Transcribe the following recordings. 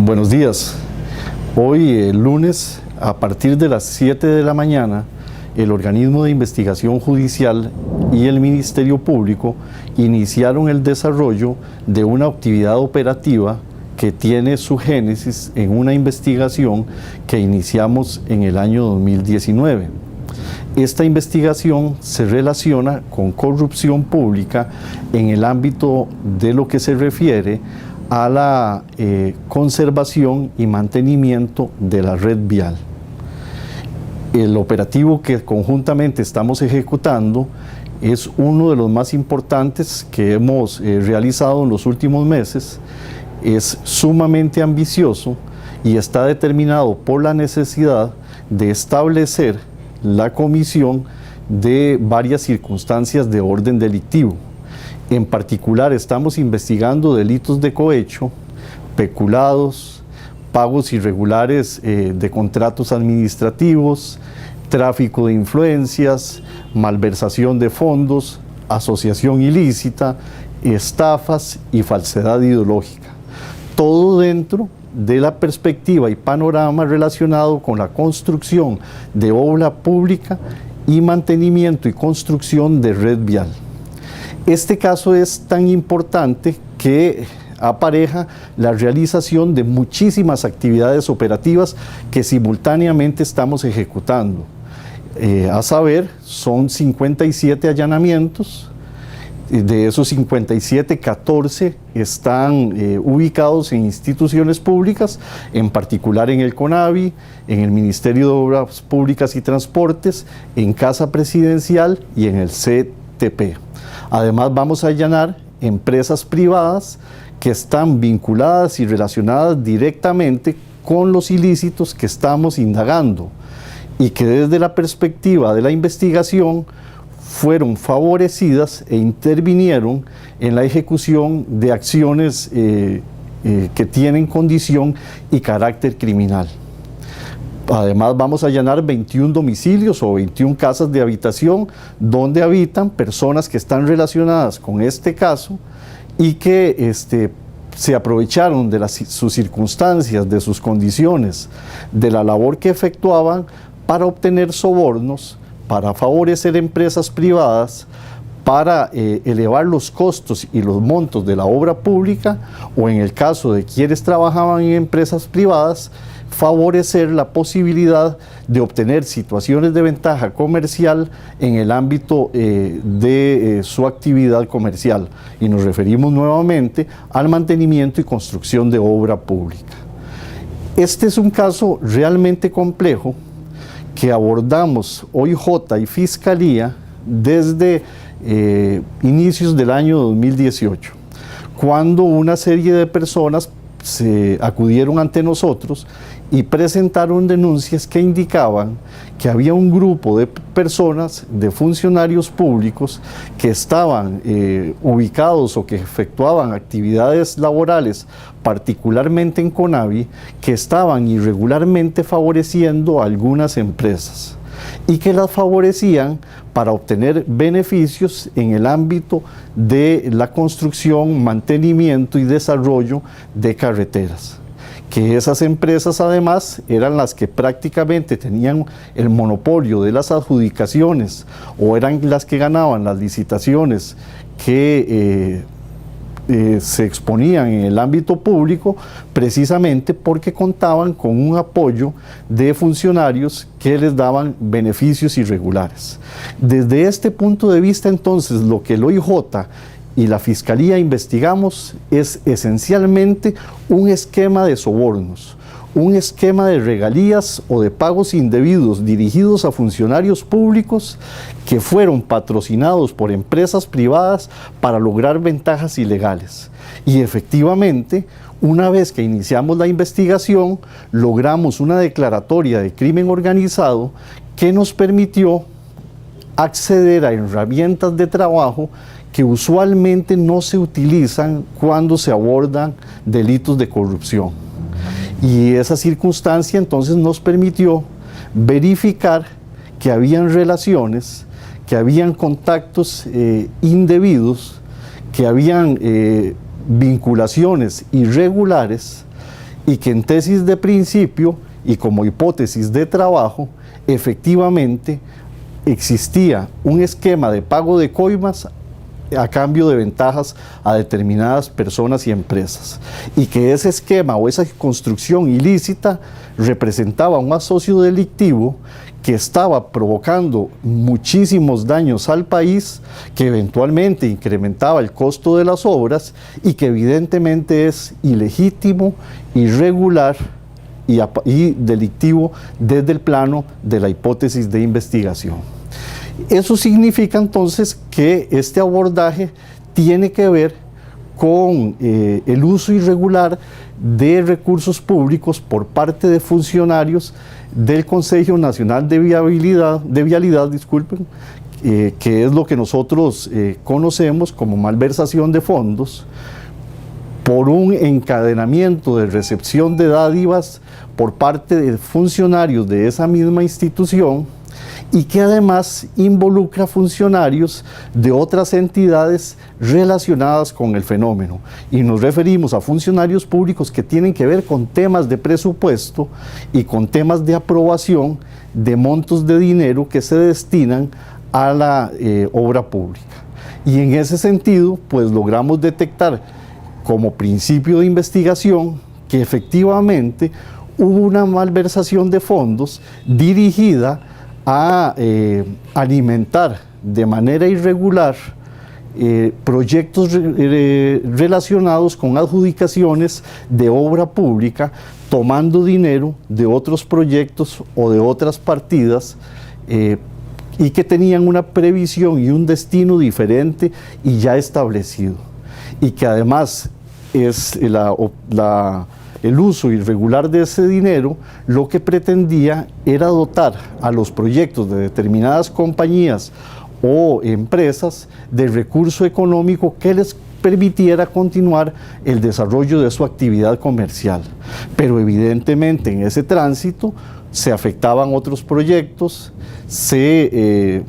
Buenos días. Hoy, lunes, a partir de las 7 de la mañana, el Organismo de Investigación Judicial y el Ministerio Público iniciaron el desarrollo de una actividad operativa que tiene su génesis en una investigación que iniciamos en el año 2019. Esta investigación se relaciona con corrupción pública en el ámbito de lo que se refiere a la conservación y mantenimiento de la red vial. El operativo que conjuntamente estamos ejecutando es uno de los más importantes que hemos realizado en los últimos meses. Es sumamente ambicioso y está determinado por la necesidad de establecer la comisión de varias circunstancias de orden delictivo. En particular, estamos investigando delitos de cohecho, peculados, pagos irregulares de contratos administrativos, tráfico de influencias, malversación de fondos, asociación ilícita, estafas y falsedad ideológica. Todo dentro de la perspectiva y panorama relacionado con la construcción de obra pública y mantenimiento y construcción de red vial. Este caso es tan importante que apareja la realización de muchísimas actividades operativas que simultáneamente estamos ejecutando. A saber, son 57 allanamientos. De esos 57, 14 están ubicados en instituciones públicas, en particular en el CONAVI, en el Ministerio de Obras Públicas y Transportes, en Casa Presidencial y en el CTP. Además, vamos a allanar empresas privadas que están vinculadas y relacionadas directamente con los ilícitos que estamos indagando y que desde la perspectiva de la investigación fueron favorecidas e intervinieron en la ejecución de acciones que tienen condición y carácter criminal. Además, vamos a allanar 21 domicilios o 21 casas de habitación donde habitan personas que están relacionadas con este caso y que se aprovecharon de sus circunstancias, de sus condiciones, de la labor que efectuaban para obtener sobornos, para favorecer empresas privadas, para elevar los costos y los montos de la obra pública, o en el caso de quienes trabajaban en empresas privadas, favorecer la posibilidad de obtener situaciones de ventaja comercial en el ámbito de su actividad comercial. Y nos referimos nuevamente al mantenimiento y construcción de obra pública. Este es un caso realmente complejo que abordamos OIJ y Fiscalía desde inicios del año 2018, cuando una serie de personas se acudieron ante nosotros y presentaron denuncias que indicaban que había un grupo de personas, de funcionarios públicos, que estaban ubicados o que efectuaban actividades laborales, particularmente en CONAVI, que estaban irregularmente favoreciendo a algunas empresas y que las favorecían para obtener beneficios en el ámbito de la construcción, mantenimiento y desarrollo de carreteras. Que esas empresas además eran las que prácticamente tenían el monopolio de las adjudicaciones o eran las que ganaban las licitaciones que se exponían en el ámbito público, precisamente porque contaban con un apoyo de funcionarios que les daban beneficios irregulares. Desde este punto de vista, entonces, lo que el OIJ y la Fiscalía investigamos es esencialmente un esquema de sobornos, un esquema de regalías o de pagos indebidos dirigidos a funcionarios públicos que fueron patrocinados por empresas privadas para lograr ventajas ilegales. Y efectivamente, una vez que iniciamos la investigación, logramos una declaratoria de crimen organizado que nos permitió acceder a herramientas de trabajo que usualmente no se utilizan cuando se abordan delitos de corrupción. Y esa circunstancia entonces nos permitió verificar que habían relaciones, que habían contactos indebidos, que habían vinculaciones irregulares y que en tesis de principio y como hipótesis de trabajo, efectivamente existía un esquema de pago de coimas a cambio de ventajas a determinadas personas y empresas, y que ese esquema o esa construcción ilícita representaba un asocio delictivo que estaba provocando muchísimos daños al país, que eventualmente incrementaba el costo de las obras y que evidentemente es ilegítimo, irregular y delictivo desde el plano de la hipótesis de investigación. Eso significa entonces que este abordaje tiene que ver con el uso irregular de recursos públicos por parte de funcionarios del Consejo Nacional de Vialidad, que es lo que nosotros conocemos como malversación de fondos, por un encadenamiento de recepción de dádivas por parte de funcionarios de esa misma institución, y que además involucra funcionarios de otras entidades relacionadas con el fenómeno. Y nos referimos a funcionarios públicos que tienen que ver con temas de presupuesto y con temas de aprobación de montos de dinero que se destinan a la obra pública. Y en ese sentido, pues logramos detectar como principio de investigación que efectivamente hubo una malversación de fondos dirigida a alimentar de manera irregular proyectos relacionados con adjudicaciones de obra pública, tomando dinero de otros proyectos o de otras partidas y que tenían una previsión y un destino diferente y ya establecido, y que además es el uso irregular de ese dinero lo que pretendía era dotar a los proyectos de determinadas compañías o empresas de recurso económico que les permitiera continuar el desarrollo de su actividad comercial. Pero evidentemente en ese tránsito se afectaban otros proyectos, se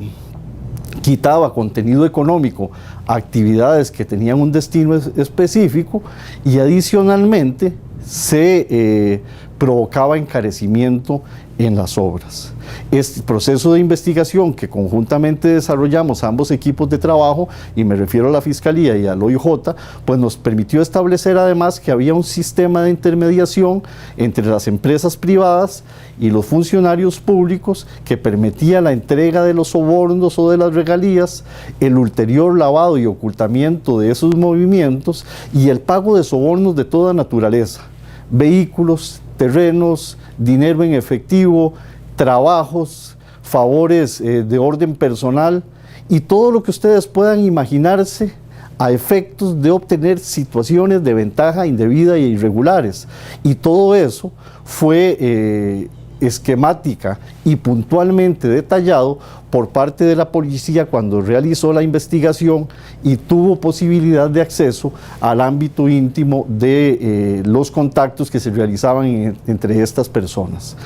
quitaba contenido económico a actividades que tenían un destino específico, y adicionalmente se provocaba encarecimiento en las obras. Este proceso de investigación que conjuntamente desarrollamos ambos equipos de trabajo, y me refiero a la Fiscalía y al OIJ, pues nos permitió establecer además que había un sistema de intermediación entre las empresas privadas y los funcionarios públicos que permitía la entrega de los sobornos o de las regalías, el ulterior lavado y ocultamiento de esos movimientos y el pago de sobornos de toda naturaleza: vehículos, terrenos, dinero en efectivo, trabajos, favores de orden personal y todo lo que ustedes puedan imaginarse a efectos de obtener situaciones de ventaja indebida e irregulares. Y todo eso fue esquemática y puntualmente detallado por parte de la policía cuando realizó la investigación y tuvo posibilidad de acceso al ámbito íntimo de los contactos que se realizaban entre estas personas.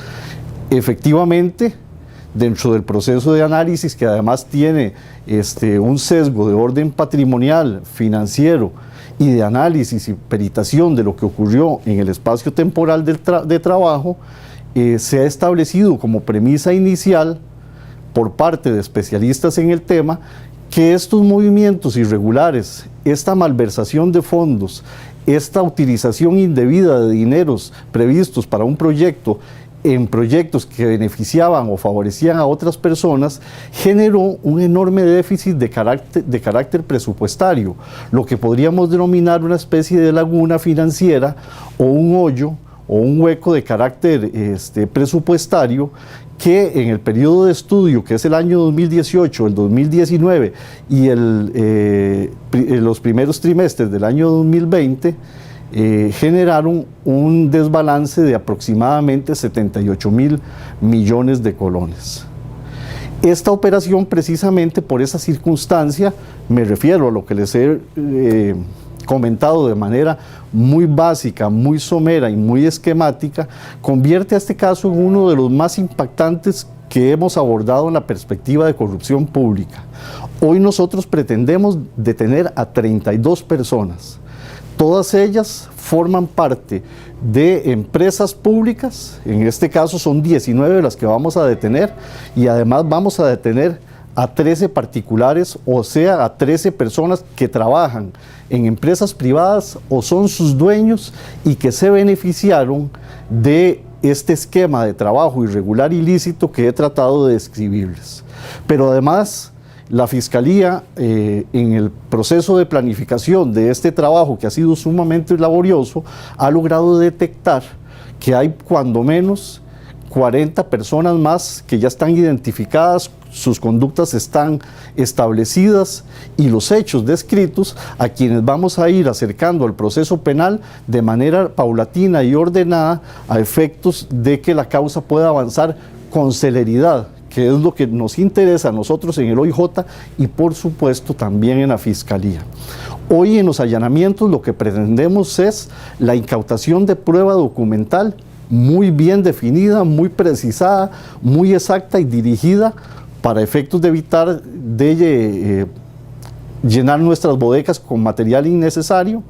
Efectivamente, dentro del proceso de análisis, que además tiene un sesgo de orden patrimonial, financiero y de análisis y peritación de lo que ocurrió en el espacio temporal de trabajo, se ha establecido como premisa inicial por parte de especialistas en el tema que estos movimientos irregulares, esta malversación de fondos, esta utilización indebida de dineros previstos para un proyecto en proyectos que beneficiaban o favorecían a otras personas, generó un enorme déficit de carácter presupuestario, lo que podríamos denominar una especie de laguna financiera o un hoyo o un hueco de carácter presupuestario que en el periodo de estudio, que es el año 2018, el 2019 y los primeros trimestres del año 2020, generaron un desbalance de aproximadamente 78.000 millones de colones. Esta operación, precisamente por esa circunstancia, me refiero a lo que les he comentado de manera muy básica, muy somera y muy esquemática, convierte a este caso en uno de los más impactantes que hemos abordado en la perspectiva de corrupción pública. Hoy nosotros pretendemos detener a 32 personas, todas ellas forman parte de empresas públicas. En este caso son 19 las que vamos a detener, y además vamos a detener a 13 particulares, o sea, a 13 personas que trabajan en empresas privadas o son sus dueños y que se beneficiaron de este esquema de trabajo irregular ilícito que he tratado de describirles. Pero además, la Fiscalía, en el proceso de planificación de este trabajo, que ha sido sumamente laborioso, ha logrado detectar que hay cuando menos 40 personas más que ya están identificadas, sus conductas están establecidas y los hechos descritos, a quienes vamos a ir acercando al proceso penal de manera paulatina y ordenada, a efectos de que la causa pueda avanzar con celeridad, que es lo que nos interesa a nosotros en el OIJ y por supuesto también en la Fiscalía. Hoy en los allanamientos lo que pretendemos es la incautación de prueba documental muy bien definida, muy precisada, muy exacta y dirigida para efectos de evitar llenar nuestras bodegas con material innecesario.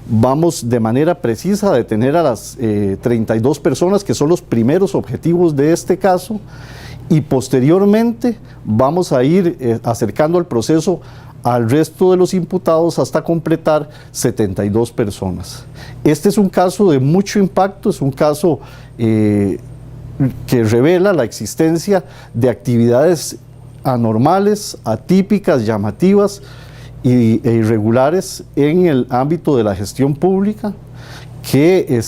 Vamos de manera precisa a detener a las 32 personas que son los primeros objetivos de este caso, y posteriormente vamos a ir acercando al proceso al resto de los imputados hasta completar 72 personas. Este es un caso de mucho impacto, es un caso que revela la existencia de actividades anormales, atípicas, llamativas e irregulares en el ámbito de la gestión pública, que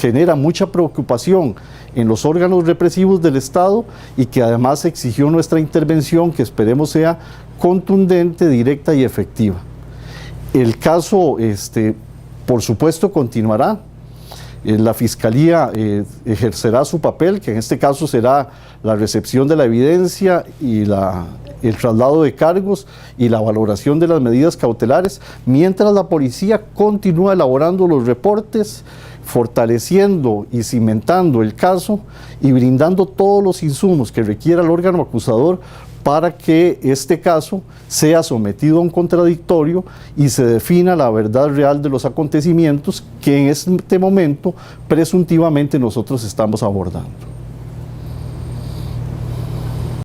genera mucha preocupación en los órganos represivos del Estado y que además exigió nuestra intervención, que esperemos sea contundente, directa y efectiva. El caso, por supuesto, continuará. La Fiscalía ejercerá su papel, que en este caso será la recepción de la evidencia y el traslado de cargos y la valoración de las medidas cautelares, mientras la policía continúa elaborando los reportes, fortaleciendo y cimentando el caso y brindando todos los insumos que requiera el órgano acusador para que este caso sea sometido a un contradictorio y se defina la verdad real de los acontecimientos que en este momento presuntivamente nosotros estamos abordando.